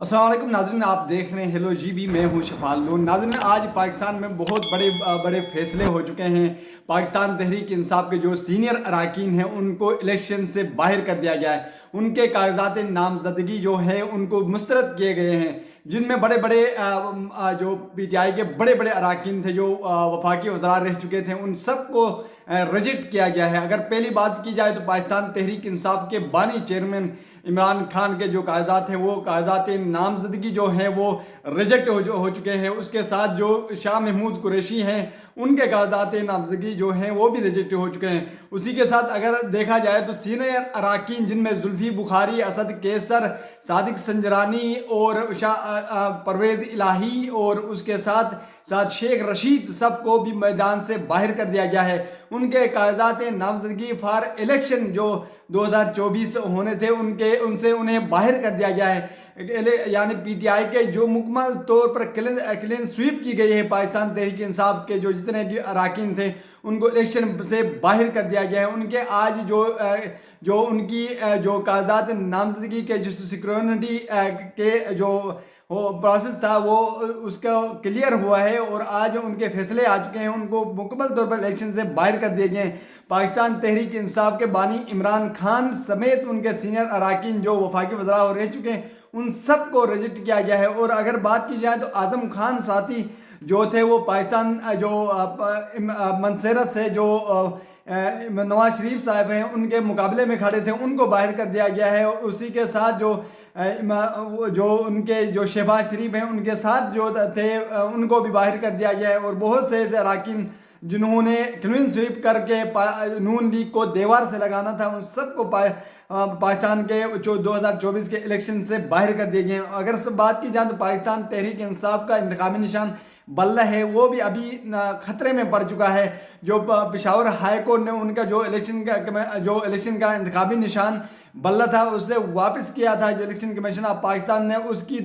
अस्सलाम वालेकुम नाज़रीन, आप देख रहे हैं हेलो जी बी। मैं हूं शफाल नूर। नाज़रीन, आज पाकिस्तान में बहुत बड़े बड़े फैसले हो चुके हैं। पाकिस्तान तहरीक इंसाफ के जो सीनियर अरकान हैं उनको इलेक्शन से बाहर कर दिया गया है। उनके कागजात नामजदगी जो है उनको मुस्तरद किए गए हैं, जिनमें बड़े बड़े जो PTI के बड़े बड़े अरकान थे जो वफाकी वज़रा रह चुके थे, उन सब को रिजेक्ट किया गया है। अगर पहली बात की जाए तो पाकिस्तान तहरीक इंसाफ के बानी चेयरमैन इमरान खान के जो कागजात हैं वो कागजात नामजदगी जो हैं वो रिजेक्ट हो चुके हैं। उसके साथ जो शाह महमूद कुरैशी हैं उनके कागजात नामजदगी जो हैं वो भी रिजेक्ट हो चुके हैं। उसी के साथ अगर देखा जाए तो सीनियर अरकान जिनमें जुल्फी बुखारी, असद कैसर, सादिक संजरानी और परवेज़ इलाही और उसके साथ साथ शेख रशीद सबको भी मैदान से बाहर कर दिया गया है। उनके कागजात नामजदगी फॉर इलेक्शन जो 2024 होने थे उन्हें बाहर कर दिया गया है। यानी PTI के जो मुकम्मल तौर पर क्लीन स्वीप की गई है। पाकिस्तान तहरीक इंसाफ के जो जितने भी अरकान थे उनको इलेक्शन से बाहर कर दिया गया है। उनके आज जो उनकी जो कागजात नामजदगी के जो सिक्योरिटी के जो प्रोसेस था वो उसका क्लियर हुआ है और आज उनके फैसले आ चुके हैं। उनको मुकम्मल तौर पर इलेक्शन से बाहर कर दिए गए हैं। पाकिस्तान तहरीक इंसाफ के बानी इमरान खान समेत उनके सीनियर अरकान जो वफाकी वज़रा रह चुके हैं उन सब को रिजेक्ट किया गया है। और अगर बात की जाए तो आज़म खान साथी जो थे वो पाकिस्तान जो मंसेरत से जो नवाज शरीफ साहब हैं उनके मुकाबले में खड़े थे उनको बाहर कर दिया गया है। उसी के साथ जो उनके जो शहबाज शरीफ हैं उनके साथ जो थे उनको भी बाहर कर दिया गया है। और बहुत से ऐसे अरकान जिन्होंने क्लीन स्वीप करके नून लीग को दीवार से लगाना था उन सबको पाकिस्तान के जो 2024 के इलेक्शन से बाहर कर दिए गए हैं। अगर सब बात की जाए तो पाकिस्तान तहरीक इंसाफ का इंतखाबी निशान बल्ला है वो भी अभी खतरे में पड़ चुका है। जो पेशावर हाई कोर्ट ने उनका जो इलेक्शन का इंतखाबी निशान बल्ला था उससे वापस किया था। जो इलेक्शन कमीशन ऑफ पाकिस्तान ने उसकी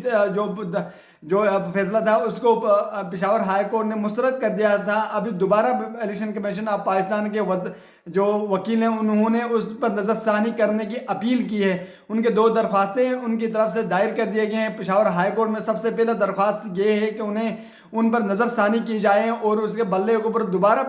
जो फैसला था उसको पेशावर हाई कोर्ट ने मुस्तरद कर दिया था। अभी दोबारा इलेक्शन कमीशन ऑफ पाकिस्तान के जो वकील हैं उन्होंने उस पर नज़रसानी करने की अपील की है। उनके 2 दरख्वास्तें उनकी तरफ से दायर कर दिए गए हैं। पेशावर हाई कोर्ट में सबसे पहले दरख्वास्त ये है कि उन्हें उन पर नज़रसानी की जाए और उसके बल्ले के ऊपर दोबारा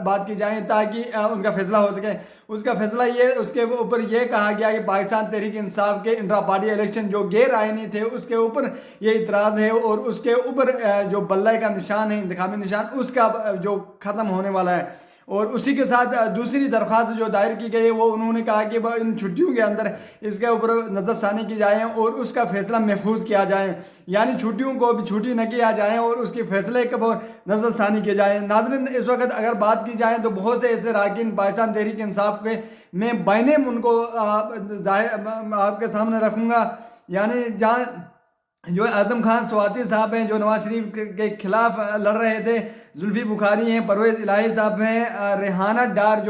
बात की जाए ताकि उनका फैसला हो सके। उसका फैसला उसके ऊपर ये कहा गया कि पाकिस्तान तहरीक इंसाफ के इंट्रा पार्टी इलेक्शन जो गैर आइनी थे उसके ऊपर ये इतराज़ है और उसके ऊपर जो बल्ले का निशान है इंतखाबी निशान उसका जो ख़त्म होने वाला है। और उसी के साथ दूसरी दरख्वास्त जो दायर की गई है वो उन्होंने कहा कि इन छुट्टियों के अंदर इसके ऊपर नज़रसानी की जाए और उसका फैसला महफूज किया जाए। यानी छुट्टियों को भी छुट्टी न किया जाए और उसके फैसले के ऊपर नज़रसानी की जाए। नाज़रीन, इस वक्त अगर बात की जाए तो बहुत से ऐसे अरकान पाकिस्तान तहरीक इंसाफ के मैं बाइनेम उनको आपके सामने रखूँगा। यानी जहाँ जो आज़म खान स्वाति साहब हैं जो नवाज शरीफ के खिलाफ लड़ रहे थे, जुल्फी बुखारी हैं, परवेज़ इलाही साहब हैं, रेहाना डार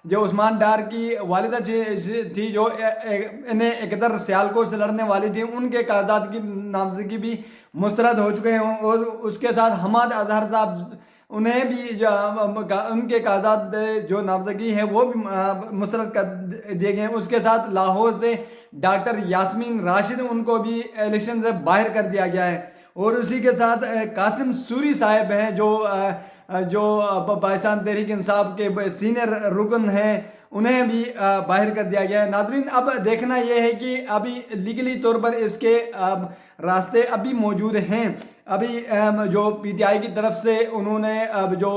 जो उस्मान डार की वालिदा थी जो इन्हें एकदर सियालकोट से लड़ने वाली थी, उनके कागजात की नामजदगी भी मुस्तरद हो चुके हैं। और उसके साथ हमाद अजहर साहब उन्हें भी उनके कागजात जो नामजदगी है वो भी मुस्तरद कर दिए गए हैं। उसके साथ लाहौर से डॉक्टर यास्मीन राशिद उनको भी इलेक्शन से बाहर कर दिया गया है। और उसी के साथ कासिम सूरी साहब हैं जो पाकिस्तान तहरीक इंसाफ के सीनियर रुकन हैं उन्हें भी बाहर कर दिया गया है। नाज़रीन, अब देखना यह है कि अभी लीगली तौर पर इसके रास्ते अभी मौजूद हैं। अभी जो PTI की तरफ से उन्होंने जो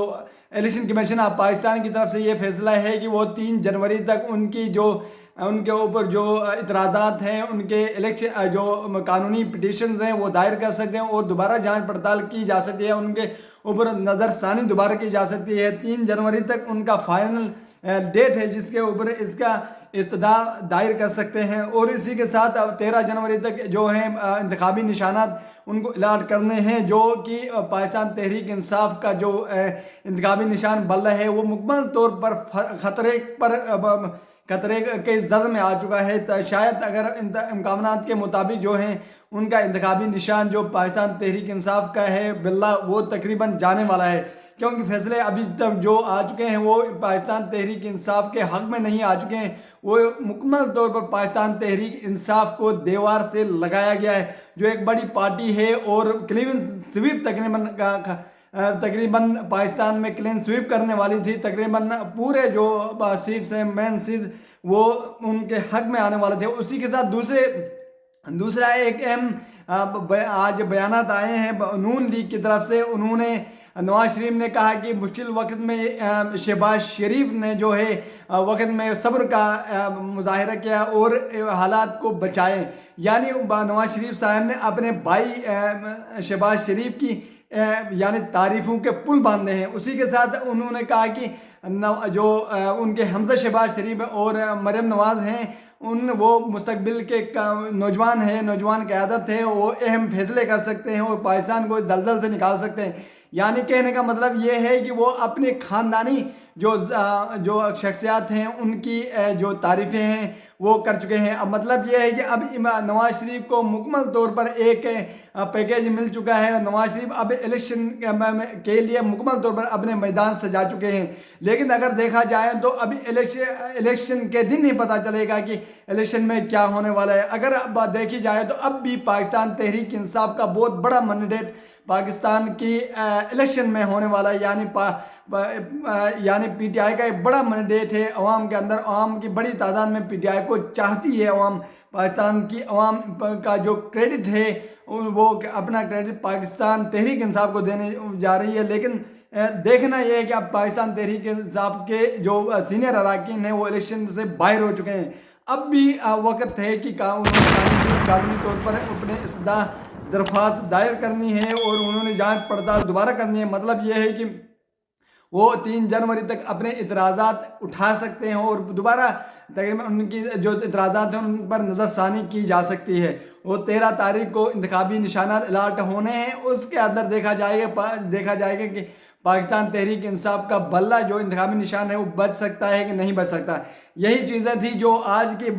इलेक्शन कमीशन ऑफ पाकिस्तान की तरफ से ये फैसला है कि वो 3 जनवरी तक उनके ऊपर जो इतराज़ात हैं उनके इलेक्शन जो कानूनी पिटीशंस हैं वो दायर कर सकते हैं और दोबारा जांच पड़ताल की जा सकती है। उनके ऊपर नज़रसानी दोबारा की जा सकती है। 3 जनवरी तक उनका फाइनल डेट है जिसके ऊपर इसका इस्तदा दायर कर सकते हैं। और इसी के साथ अब 13 जनवरी तक जो है इंतखाबी निशानात उनको अलाट करने हैं, जो कि पाकिस्तान तहरीक इंसाफ का जो इंतखाबी निशान बल्ला है वो मुकम्मल तौर पर खतरे के जद में आ चुका है। तो शायद अगर इम्कानात के मुताबिक जो हैं उनका इंतखाबी निशान जो पाकिस्तान तहरीक इंसाफ का है बिल्ला वो तकरीबन जाने वाला है। کیونکہ فیصلے ابھی تک جو آ چکے ہیں وہ پاکستان تحریک انصاف کے حق میں نہیں آ چکے ہیں، وہ مکمل طور پر پاکستان تحریک انصاف کو دیوار سے لگایا گیا ہے، جو ایک بڑی پارٹی ہے اور کلین سویپ تقریباً پاکستان میں کلین سویپ کرنے والی تھی، تقریباً پورے جو سیٹس ہیں مین سیٹس وہ ان کے حق میں آنے والے تھے۔ اسی کے ساتھ دوسرا ایک اہم آج بیانات آئے ہیں نون لیگ کی طرف سے۔ انہوں نے نواز شریف نے کہا کہ مشکل وقت میں شہباز شریف نے جو ہے وقت میں صبر کا مظاہرہ کیا اور حالات کو بچائے، یعنی نواز شریف صاحب نے اپنے بھائی شہباز شریف کی یعنی تعریفوں کے پل باندھے ہیں۔ اسی کے ساتھ انہوں نے کہا کہ جو ان کے حمزہ شہباز شریف اور مریم نواز ہیں وہ مستقبل کے نوجوان ہیں، نوجوان قیادت ہے، وہ اہم فیصلے کر سکتے ہیں اور پاکستان کو دلدل سے نکال سکتے ہیں۔ یعنی کہنے کا مطلب یہ ہے کہ وہ اپنے خاندانی جو شخصیات ہیں ان کی جو تعریفیں ہیں وہ کر چکے ہیں۔ اب مطلب یہ ہے کہ اب نواز شریف کو مکمل طور پر ایک پیکیج مل چکا ہے، نواز شریف اب الیکشن کے لیے مکمل طور پر اپنے میدان سجا چکے ہیں۔ لیکن اگر دیکھا جائے تو ابھی الیکشن کے دن ہی پتہ چلے گا کہ الیکشن میں کیا ہونے والا ہے۔ اگر دیکھی جائے تو اب بھی پاکستان تحریک انصاف کا بہت بڑا مینڈیٹ پاکستان کی الیکشن میں ہونے والا ہے، یعنی پی ٹی آئی کا ایک بڑا مینڈیٹ ہے عوام کے اندر، عوام کی بڑی تعداد میں پی ٹی آئی کو چاہتی ہے، عوام پاکستان کی عوام کا جو کریڈٹ ہے وہ اپنا کریڈٹ پاکستان تحریک انصاف کو دینے جا رہی ہے۔ لیکن دیکھنا یہ ہے کہ اب پاکستان تحریک انصاف کے جو سینئر اراکین ہیں وہ الیکشن سے باہر ہو چکے ہیں۔ اب بھی وقت ہے کہ قانونی طور پر اپنے استدعا درخواست دائر کرنی ہے اور انہوں نے جانچ پڑتال دوبارہ کرنی ہے۔ مطلب یہ ہے کہ وہ 3 جنوری تک اپنے اعتراضات اٹھا سکتے ہیں اور دوبارہ تقریباً ان کی جو اعتراضات ہیں ان پر نظر ثانی کی جا سکتی ہے۔ وہ 13 تاریخ کو انتخابی نشانات الاٹ ہونے ہیں، اس کے اندر دیکھا جائے گا کہ پاکستان تحریک انصاف کا بلہ جو انتخابی نشان ہے وہ بچ سکتا ہے کہ نہیں بچ سکتا۔ یہی چیزیں تھی جو آج کی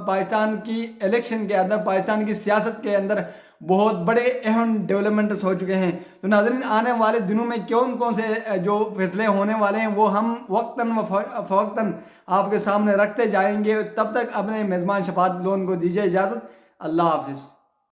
پاکستان کی الیکشن کے اندر، پاکستان کی سیاست کے اندر بہت بڑے اہم ڈیولپمنٹس ہو چکے ہیں۔ تو ناظرین آنے والے دنوں میں کون سے جو فیصلے ہونے والے ہیں وہ ہم وقتاً فوقتاً آپ کے سامنے رکھتے جائیں گے۔ تب تک اپنے میزبان شفاعت لون کو دیجیے اجازت۔ اللہ حافظ۔